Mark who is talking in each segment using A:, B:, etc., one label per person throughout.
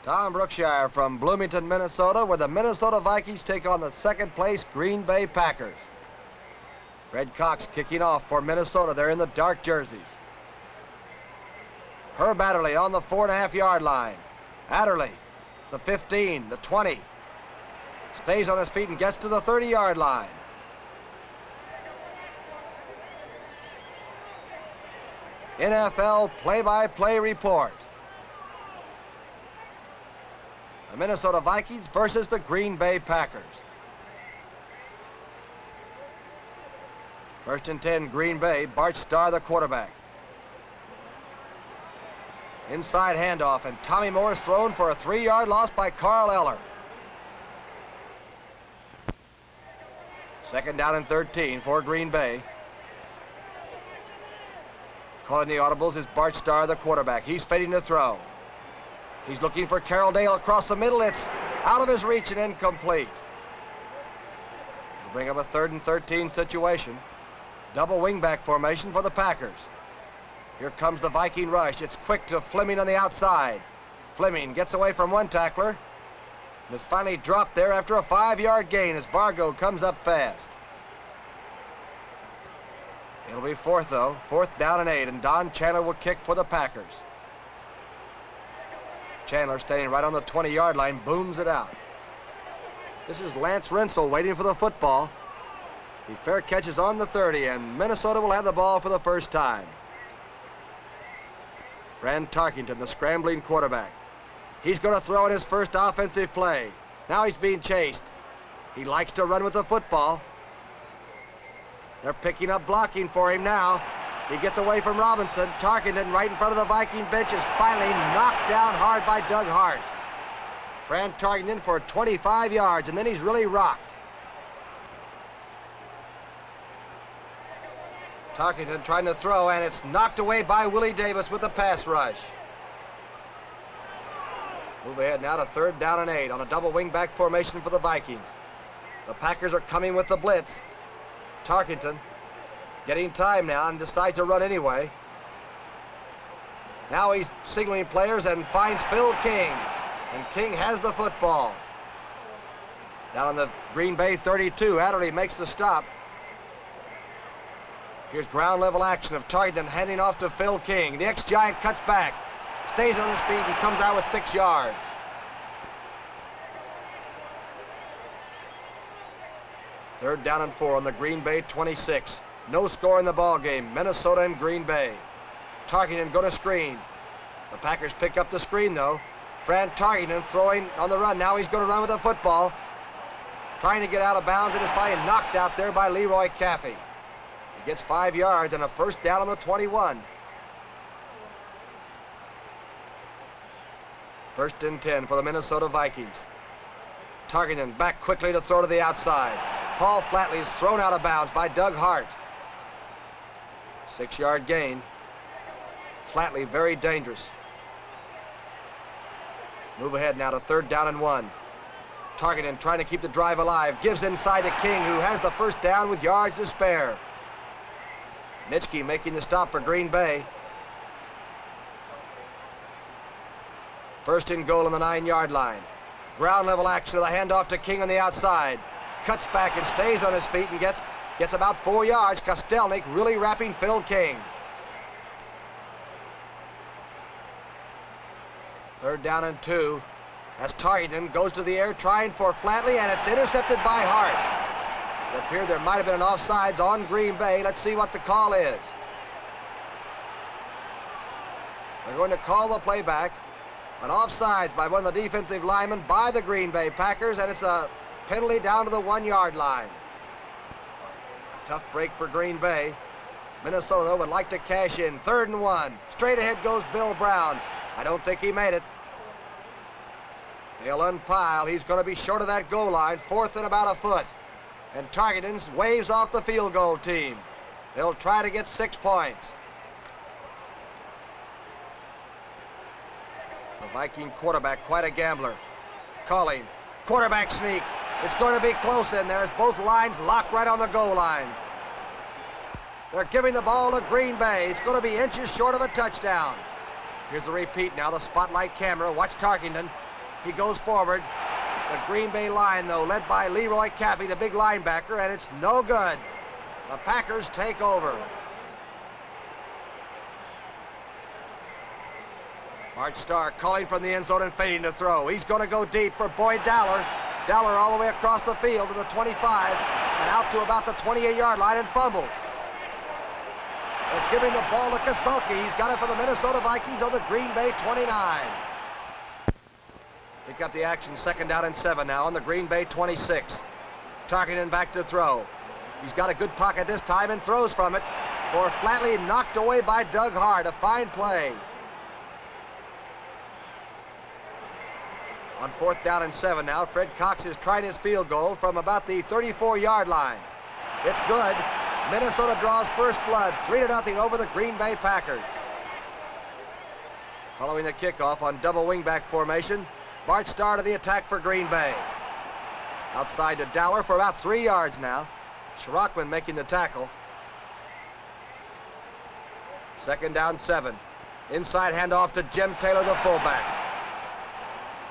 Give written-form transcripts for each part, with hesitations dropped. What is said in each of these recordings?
A: Tom Brookshire from Bloomington, Minnesota, where the Minnesota Vikings take on the second-place Green Bay Packers. Fred Cox kicking off for Minnesota. They're in the dark jerseys. Herb Adderley on the 4.5-yard line. Adderley, the 15, the 20. Stays on his feet and gets to the 30-yard line. NFL play-by-play report. The Minnesota Vikings versus the Green Bay Packers. First and 10, Green Bay. Bart Starr, the quarterback. Inside handoff, and Tommy Moore is thrown for a 3-yard loss by Carl Eller. Second down and 13 for Green Bay. Calling the audibles is Bart Starr, the quarterback. He's fading to throw. He's looking for Carroll Dale across the middle. It's out of his reach and incomplete. We'll bring up a 3rd and 13 situation. Double wingback formation for the Packers. Here comes the Viking rush. It's quick to Fleming on the outside. Fleming gets away from one tackler and is finally dropped there after a 5-yard gain as Vargo comes up fast. It'll be 4th, though. 4th down and 8, and Don Chandler will kick for the Packers. Chandler, standing right on the 20-yard line, booms it out. This is Lance Rensel waiting for the football. He fair catches on the 30, and Minnesota will have the ball for the first time. Fran Tarkington, the scrambling quarterback. He's going to throw in his first offensive play. Now he's being chased. He likes to run with the football. They're picking up blocking for him now. He gets away from Robinson. Tarkington, right in front of the Viking bench, is finally knocked down hard by Doug Hart. Fran Tarkington for 25 yards, and then he's really rocked. Tarkington trying to throw, and it's knocked away by Willie Davis with the pass rush. Move ahead now to 3rd down and 8 on a double wingback formation for the Vikings. The Packers are coming with the blitz. Tarkington getting time now and decides to run anyway. Now he's signaling players and finds Phil King. And King has the football. Down on the Green Bay 32, Adderley makes the stop. Here's ground level action of Tarkington handing off to Phil King. The ex-Giant cuts back, stays on his feet, and comes out with 6 yards. Third down and 4 on the Green Bay 26. No score in the ball game. Minnesota and Green Bay. Tarkington going to screen. The Packers pick up the screen, though. Fran Tarkington throwing on the run. Now he's going to run with the football. Trying to get out of bounds, and is finally knocked out there by Leroy Caffey. He gets 5 yards and a first down on the 21. First and 10 for the Minnesota Vikings. Tarkington back quickly to throw to the outside. Paul Flatley is thrown out of bounds by Doug Hart. 6-yard gain. Flatley very dangerous. Move ahead now to 3rd down and 1. Tarkington trying to keep the drive alive. Gives inside to King, who has the first down with yards to spare. Nitschke making the stop for Green Bay. First and goal on the 9-yard line. Ground level action with a handoff to King on the outside. Cuts back and stays on his feet and gets about 4 yards. Kostelnik really wrapping Phil King. 3rd down and 2. As Tarkington goes to the air trying for Flatley, and it's intercepted by Hart. It appeared there might have been an offsides on Green Bay. Let's see what the call is. They're going to call the play back. An offsides by one of the defensive linemen by the Green Bay Packers, and it's a penalty down to the 1-yard line. A tough break for Green Bay. Minnesota, though, would like to cash in. 3rd and 1. Straight ahead goes Bill Brown. I don't think he made it. They'll unpile. He's going to be short of that goal line. 4th and about a foot. And Tarkington waves off the field goal team. They'll try to get 6 points. The Viking quarterback, quite a gambler. Calling. Quarterback sneak. It's going to be close in there as both lines lock right on the goal line. They're giving the ball to Green Bay. It's going to be inches short of a touchdown. Here's the repeat now, the spotlight camera. Watch Tarkington. He goes forward. The Green Bay line, though, led by Leroy Cappy, the big linebacker, and it's no good. The Packers take over. Bart Starr calling from the end zone and fading to throw. He's going to go deep for Boyd Dowler. Dowler all the way across the field to the 25 and out to about the 28-yard line and fumbles. They're giving the ball to Kasulke. He's got it for the Minnesota Vikings on the Green Bay 29. Pick up the action, 2nd down and 7 now on the Green Bay 26. Tarkenton back to throw. He's got a good pocket this time and throws from it for Flatley, knocked away by Doug Hart. A fine play. On 4th down and 7 now, Fred Cox is trying his field goal from about the 34-yard line. It's good. Minnesota draws first blood, 3-0 over the Green Bay Packers. Following the kickoff on double wingback formation, Bart Starr to the attack for Green Bay. Outside to Dowler for about 3 yards now. Schrockman making the tackle. 2nd down, 7. Inside handoff to Jim Taylor, the fullback.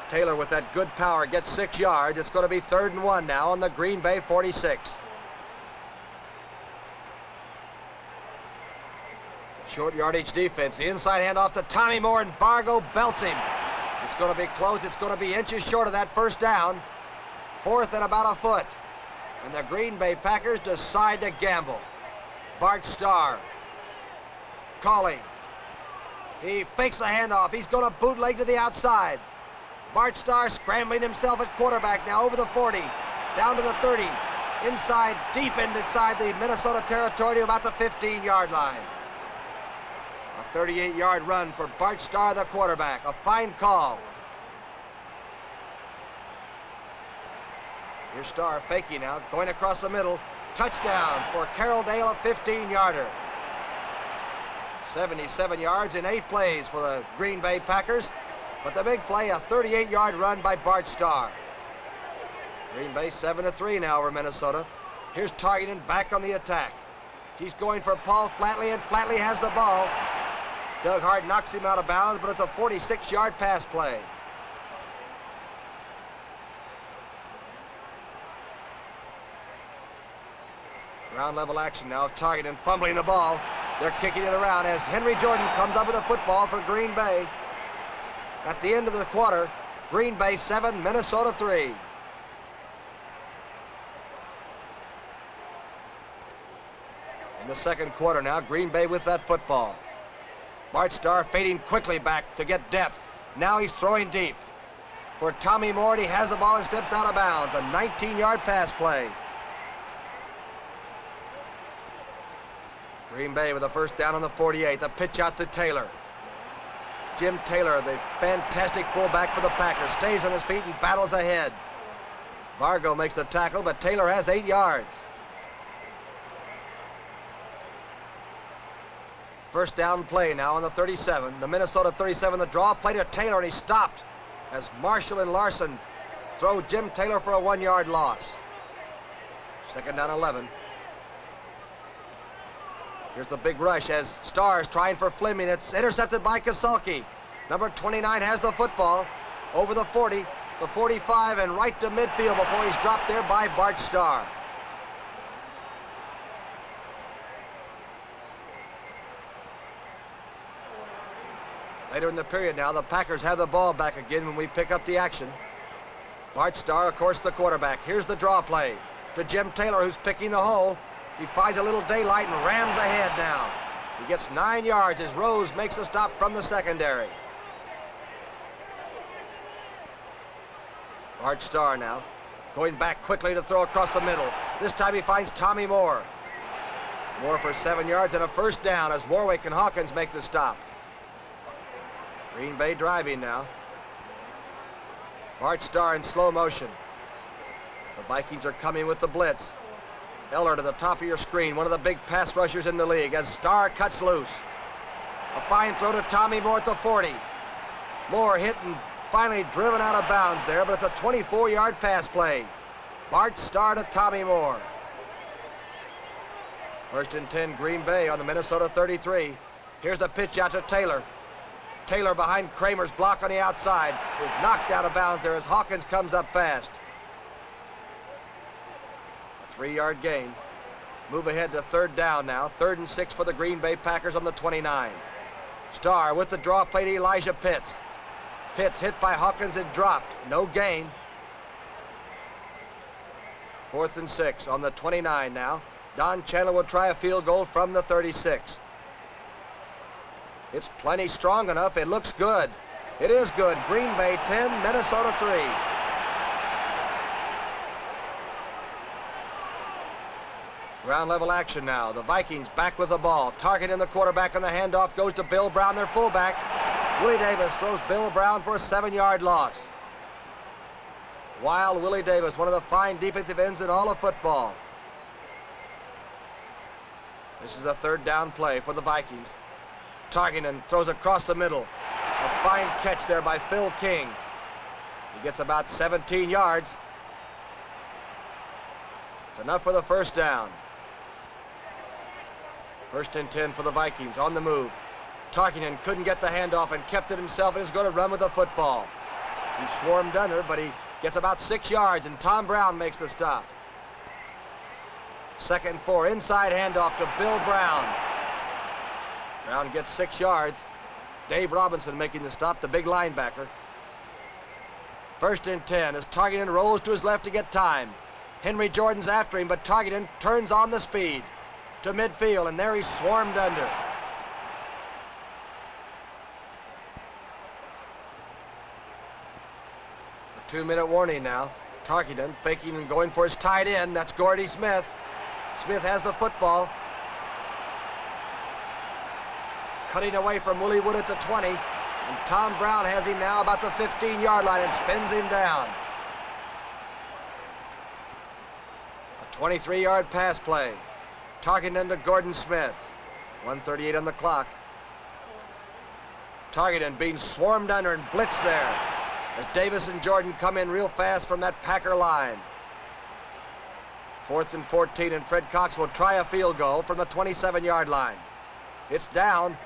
A: Taylor with that good power gets 6 yards. It's going to be 3rd and 1 now on the Green Bay 46. Short yardage defense. The inside handoff to Tommy Moore, and Vargo belts him. It's going to be close. It's going to be inches short of that 1st down. 4th and about a foot. And the Green Bay Packers decide to gamble. Bart Starr calling. He fakes the handoff. He's going to bootleg to the outside. Bart Starr scrambling himself at quarterback now over the 40, down to the 30, inside, deep inside the Minnesota territory to about the 15-yard line. A 38-yard run for Bart Starr, the quarterback. A fine call. Here's Starr faking now, going across the middle. Touchdown for Carroll Dale, a 15-yarder. 77 yards in 8 plays for the Green Bay Packers. But the big play, a 38-yard run by Bart Starr. Green Bay 7-3 now over Minnesota. Here's Tarkenton back on the attack. He's going for Paul Flatley, and Flatley has the ball. Doug Hart knocks him out of bounds, but it's a 46-yard pass play. Ground level action now. Tarkenton fumbling the ball. They're kicking it around as Henry Jordan comes up with a football for Green Bay. At the end of the quarter, Green Bay 7, Minnesota 3. In the 2nd quarter now, Green Bay with that football. Bart Starr fading quickly back to get depth. Now he's throwing deep. For Tommy Moore, he has the ball and steps out of bounds. A 19-yard pass play. Green Bay with a 1st down on the 48. The pitch out to Taylor. Jim Taylor, the fantastic fullback for the Packers, stays on his feet and battles ahead. Vargo makes the tackle, but Taylor has 8 yards. 1st down play now on the 37. The Minnesota 37, the draw play to Taylor, and he stopped as Marshall and Larson throw Jim Taylor for a 1-yard loss. 2nd down, 11. Here's the big rush as Starr's trying for Fleming. It's intercepted by Kasulke. Number 29 has the football over the 40, the 45, and right to midfield before he's dropped there by Bart Starr. Later in the period now, the Packers have the ball back again when we pick up the action. Bart Starr, of course, the quarterback. Here's the draw play to Jim Taylor, who's picking the hole. He finds a little daylight and rams ahead now. He gets 9 yards as Rose makes the stop from the secondary. Bart Starr now going back quickly to throw across the middle. This time he finds Tommy Moore. Moore for 7 yards and a 1st down as Warwick and Hawkins make the stop. Green Bay driving now. Bart Starr in slow motion. The Vikings are coming with the blitz. Eller to the top of your screen, one of the big pass rushers in the league as Starr cuts loose. A fine throw to Tommy Moore at the 40. Moore hit and finally driven out of bounds there, but it's a 24-yard pass play. Bart Starr to Tommy Moore. 1st and 10, Green Bay on the Minnesota 33. Here's the pitch out to Taylor. Taylor behind Kramer's block on the outside is knocked out of bounds there as Hawkins comes up fast. A 3-yard gain. Move ahead to 3rd down now. 3rd and 6 for the Green Bay Packers on the 29. Starr with the draw play to Elijah Pitts. Pitts hit by Hawkins and dropped. No gain. 4th and 6 on the 29 now. Don Chandler will try a field goal from the 36. It's plenty strong enough. It looks good. It is good. Green Bay 10, Minnesota 3. Ground level action now. The Vikings back with the ball. Targeting the quarterback, and the handoff goes to Bill Brown, their fullback. Willie Davis throws Bill Brown for a 7-yard loss. Wild Willie Davis, one of the fine defensive ends in all of football. This is a 3rd down play for the Vikings. Targeting throws across the middle. A fine catch there by Phil King. He gets about 17 yards. It's enough for the 1st down. 1st and 10 for the Vikings on the move. Tarkenton couldn't get the handoff and kept it himself and is going to run with the football. He swarmed under, but he gets about 6 yards, and Tom Brown makes the stop. 2nd and 4, inside handoff to Bill Brown. Brown gets 6 yards. Dave Robinson making the stop, the big linebacker. 1st and 10 as Tarkenton rolls to his left to get time. Henry Jordan's after him, but Tarkenton turns on the speed to midfield, and there he's swarmed under. A 2-minute warning now. Tarkenton faking and going for his tight end. That's Gordy Smith. Smith has the football. Cutting away from Willie Wood at the 20. And Tom Brown has him now about the 15-yard line and spins him down. A 23-yard pass play. Tarkenton to Gordon Smith. 1:38 on the clock. Tarkenton being swarmed under and blitzed there as Davis and Jordan come in real fast from that Packer line. 4th and 14, and Fred Cox will try a field goal from the 27-yard line. It's down.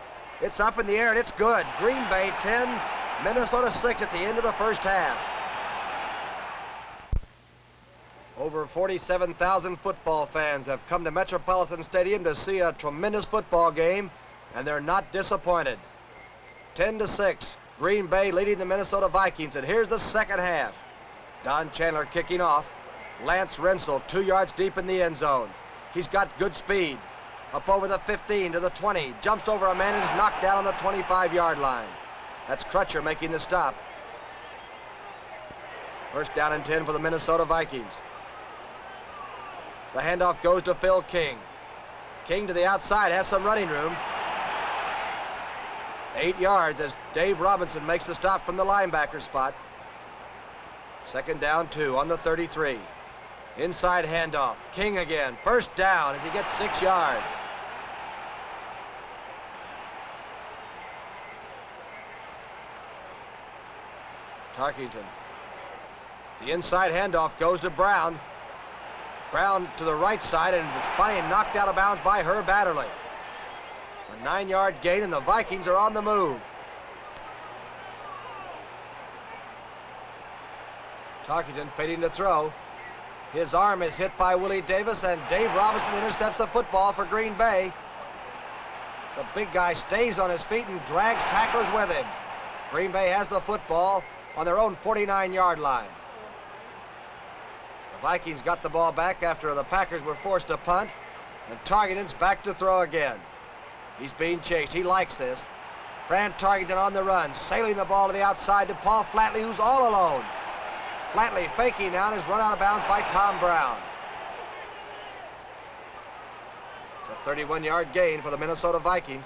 A: It's up in the air, and it's good. Green Bay 10, Minnesota 6 at the end of the 1st half. Over 47,000 football fans have come to Metropolitan Stadium to see a tremendous football game, and they're not disappointed. 10-6, Green Bay leading the Minnesota Vikings, and here's the 2nd half. Don Chandler kicking off. Lance Rensel 2 yards deep in the end zone. He's got good speed. Up over the 15 to the 20. Jumps over a man and is knocked down on the 25-yard line. That's Crutcher making the stop. 1st down and 10 for the Minnesota Vikings. The handoff goes to Phil King. King to the outside, has some running room. 8 yards as Dave Robinson makes the stop from the linebacker spot. 2nd down 2 on the 33. Inside handoff. King again. 1st down as he gets 6 yards. Tarkenton. The inside handoff goes to Brown. Brown to the right side, and it's finally knocked out of bounds by Herb Adderley. It's a 9-yard gain, and the Vikings are on the move. Tarkenton fading to throw. His arm is hit by Willie Davis, and Dave Robinson intercepts the football for Green Bay. The big guy stays on his feet and drags tacklers with him. Green Bay has the football on their own 49-yard line. The Vikings got the ball back after the Packers were forced to punt, and Tarkenton's back to throw again. He's being chased. He likes this. Fran Tarkenton on the run, sailing the ball to the outside to Paul Flatley, who's all alone. Flatley faking now and is run out of bounds by Tom Brown. It's a 31-yard gain for the Minnesota Vikings.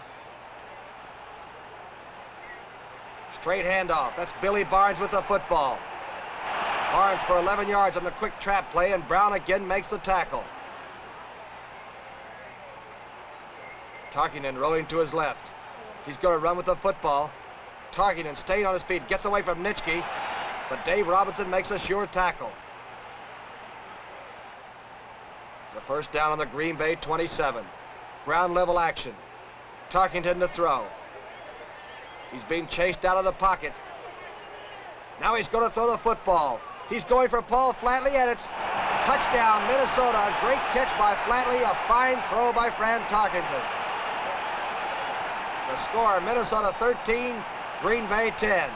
A: Straight handoff. That's Billy Barnes with the football. Barnes for 11 yards on the quick trap play, and Brown again makes the tackle. Tarkenton rolling to his left. He's going to run with the football. Tarkenton staying on his feet, gets away from Nitschke, but Dave Robinson makes a sure tackle. It's a 1st down on the Green Bay 27. Ground level action. Tarkenton to throw. He's being chased out of the pocket. Now he's going to throw the football. He's going for Paul Flatley, and it's touchdown, Minnesota. Great catch by Flatley, a fine throw by Fran Tarkenton. The score, Minnesota 13, Green Bay 10.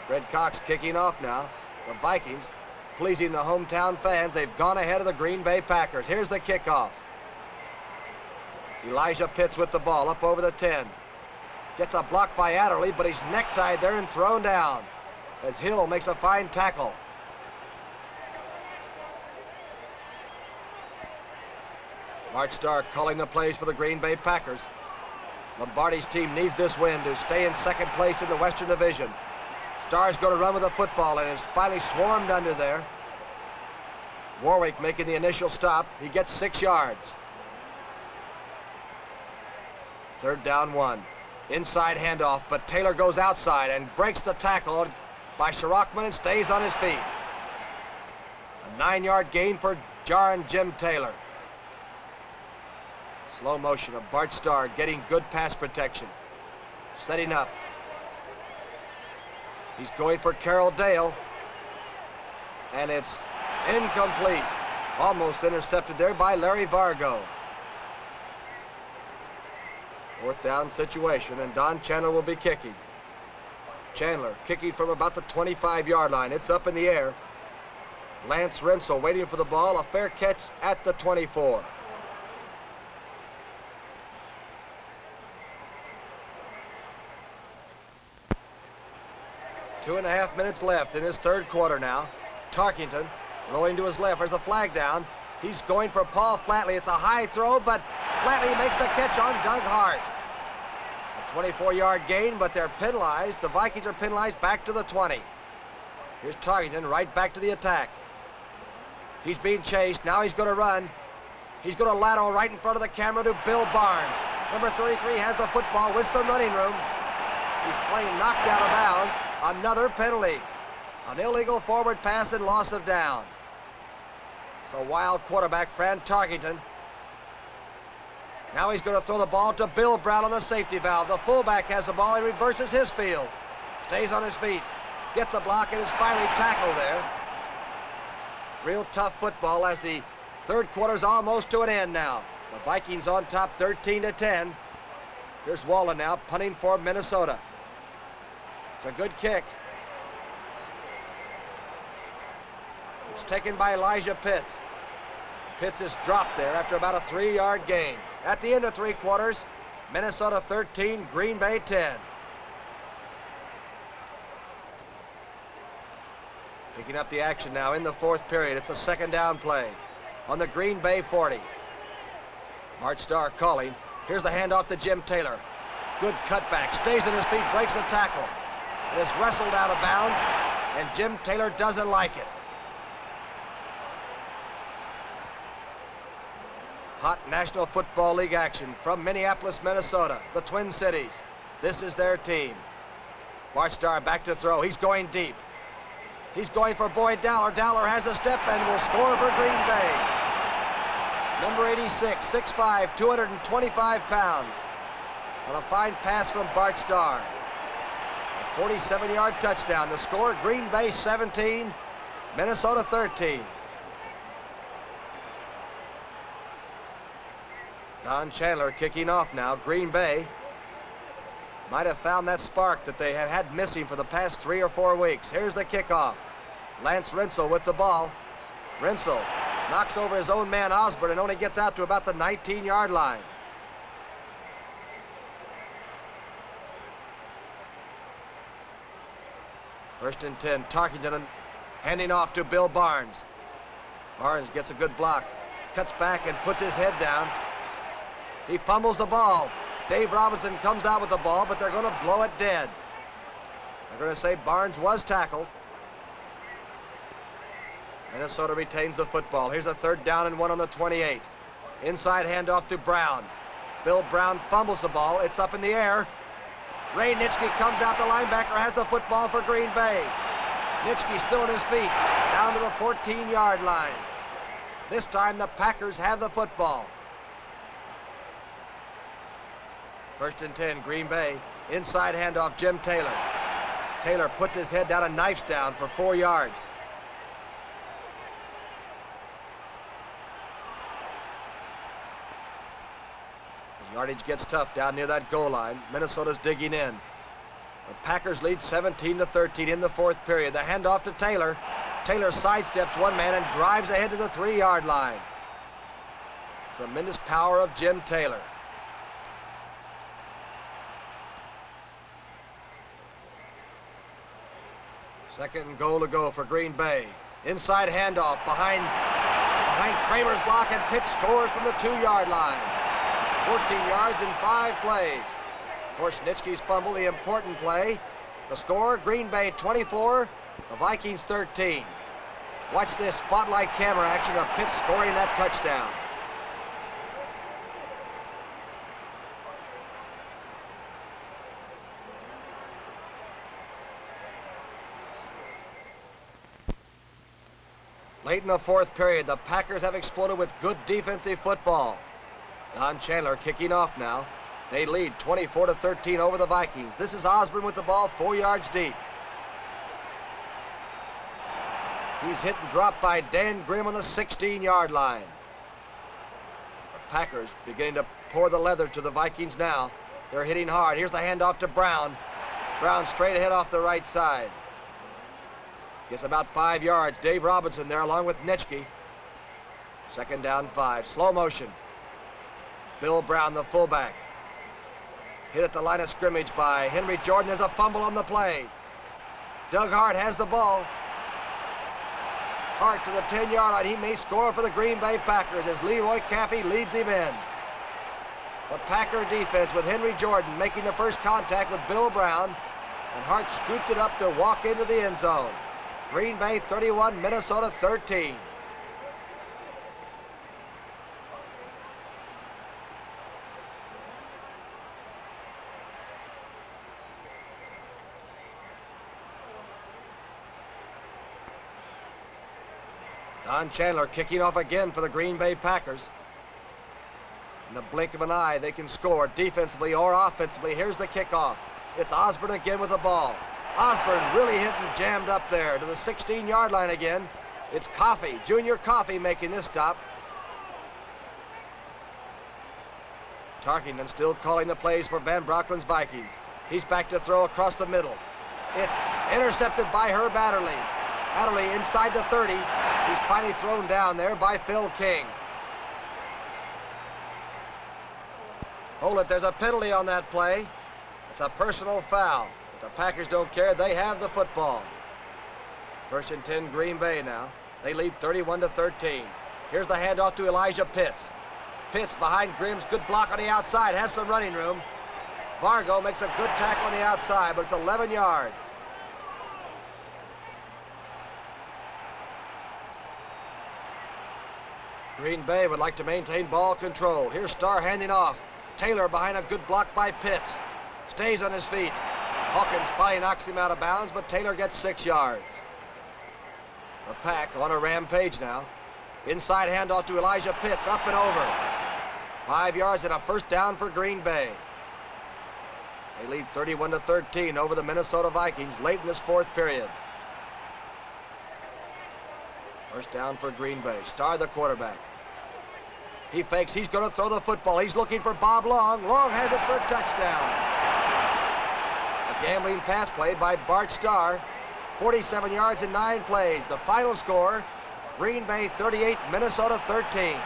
A: Fred Cox kicking off now. The Vikings pleasing the hometown fans. They've gone ahead of the Green Bay Packers. Here's the kickoff. Elijah Pitts with the ball up over the 10. Gets a block by Adderley, but he's necktied there and thrown down as Hill makes a fine tackle. Mark Starr calling the plays for the Green Bay Packers. Lombardi's team needs this win to stay in second place in the Western Division. Starr's going to run with the football and is finally swarmed under there. Warwick making the initial stop. He gets 6 yards. Third down 1. Inside handoff, but Taylor goes outside and breaks the tackle by Sherachman and stays on his feet. A 9-yard gain for Jarrin Jim Taylor. Slow motion of Bart Starr getting good pass protection. Setting up. He's going for Carroll Dale. And it's incomplete. Almost intercepted there by Larry Vargo. Fourth down situation, and Don Chandler will be kicking. Chandler kicking from about the 25-yard line. It's up in the air. Lance Rensel waiting for the ball. A fair catch at the 24. Two and a half minutes left in this third quarter now. Tarkenton rolling to his left. There's a flag down. He's going for Paul Flatley. It's a high throw, but Flatley makes the catch on Doug Hart. A 24-yard gain, but they're penalized. The Vikings are penalized back to the 20. Here's Tarkenton right back to the attack. He's being chased. Now he's going to run. He's going to lateral right in front of the camera to Bill Barnes. Number 33 has the football with some running room. He's playing knocked out of bounds. Another penalty. An illegal forward pass and loss of down. So wild quarterback Fran Tarkenton. Now he's going to throw the ball to Bill Brown on the safety valve. The fullback has the ball. He reverses his field. Stays on his feet. Gets a block and is finally tackled there. Real tough football as the third quarter's almost to an end now. The Vikings on top 13-10. Here's Walden now punting for Minnesota. It's a good kick. It's taken by Elijah Pitts. Pitts is dropped there after about a 3-yard gain. At the end of 3 quarters, Minnesota 13, Green Bay 10. Picking up the action now in the fourth period. It's a second down play on the Green Bay 40. Mark Starr calling. Here's the handoff to Jim Taylor. Good cutback. Stays on his feet, breaks the tackle. It is wrestled out of bounds, and Jim Taylor doesn't like it. Hot National Football League action from Minneapolis, Minnesota, the Twin Cities. This is their team. Bart Starr back to throw. He's going deep. He's going for Boyd Dowler. Dowler has the step and will score for Green Bay. Number 86, 6'5", 225 pounds. On a fine pass from Bart Starr. A 47-yard touchdown. The score, Green Bay 17, Minnesota 13. Don Chandler kicking off now. Green Bay might have found that spark that they have had missing for the past 3 or 4 weeks. Here's the kickoff. Lance Rensel with the ball. Rensel knocks over his own man Osborne and only gets out to about the 19-yard line. First and 10. Tarkenton handing off to Bill Barnes. Barnes gets a good block. Cuts back and puts his head down. He fumbles the ball. Dave Robinson comes out with the ball, but they're going to blow it dead. They're going to say Barnes was tackled. Minnesota retains the football. Here's a third down and 1 on the 28. Inside handoff to Brown. Bill Brown fumbles the ball. It's up in the air. Ray Nitschke comes out. The linebacker has the football for Green Bay. Nitschke still on his feet, down to the 14-yard line. This time the Packers have the football. First and 10, Green Bay. Inside handoff, Jim Taylor. Taylor puts his head down and knifes down for 4 yards. The yardage gets tough down near that goal line. Minnesota's digging in. The Packers lead 17-13 in the fourth period. The handoff to Taylor. Taylor sidesteps one man and drives ahead to the 3-yard line. Tremendous power of Jim Taylor. Second and goal to go for Green Bay. Inside handoff behind Kramer's block, and Pitts scores from the 2-yard line. 14 yards in 5 plays. Of course, Nitschke's fumble, the important play. The score, Green Bay 24, the Vikings 13. Watch this spotlight camera action of Pitts scoring that touchdown. Late in the fourth period, the Packers have exploded with good defensive football. Don Chandler kicking off now. They lead 24-13 over the Vikings. This is Osborne with the ball 4 yards deep. He's hit and dropped by Dan Grimm on the 16-yard line. The Packers beginning to pour the leather to the Vikings now. They're hitting hard. Here's the handoff to Brown. Brown straight ahead off the right side. Gets about 5 yards. Dave Robinson there along with Nitschke. Second down 5. Slow motion. Bill Brown, the fullback. Hit at the line of scrimmage by Henry Jordan. There's a fumble on the play. Doug Hart has the ball. Hart to the 10-yard line. He may score for the Green Bay Packers as Leroy Caffey leads him in. The Packer defense with Henry Jordan making the first contact with Bill Brown, and Hart scooped it up to walk into the end zone. Green Bay 31, Minnesota 13. Don Chandler kicking off again for the Green Bay Packers. In the blink of an eye, they can score defensively or offensively. Here's the kickoff. It's Osborne again with the ball. Osborne really hit and jammed up there to the 16-yard line again. It's Coffey, Junior Coffey, making this stop. Tarkington still calling the plays for Van Brocklin's Vikings. He's back to throw across the middle. It's intercepted by Herb Adderley. Adderley inside the 30. He's finally thrown down there by Phil King. Hold it, there's a penalty on that play. It's a personal foul. But the Packers don't care, they have the football. First and 10, Green Bay now. They lead 31-13. Here's the handoff to Elijah Pitts. Pitts behind Grimm's, good block on the outside, has some running room. Vargo makes a good tackle on the outside, but it's 11 yards. Green Bay would like to maintain ball control. Here's Starr handing off. Taylor behind a good block by Pitts. Stays on his feet. Hawkins finally knocks him out of bounds, but Taylor gets 6 yards. The Pack on a rampage now. Inside handoff to Elijah Pitts, up and over. 5 yards and a first down for Green Bay. They lead 31-13 over the Minnesota Vikings late in this fourth period. First down for Green Bay. Starr, the quarterback. He fakes. He's going to throw the football. He's looking for Bob Long. Long has it for a touchdown. A gambling pass play by Bart Starr. 47 yards in 9 plays. The final score, Green Bay 38, Minnesota 13.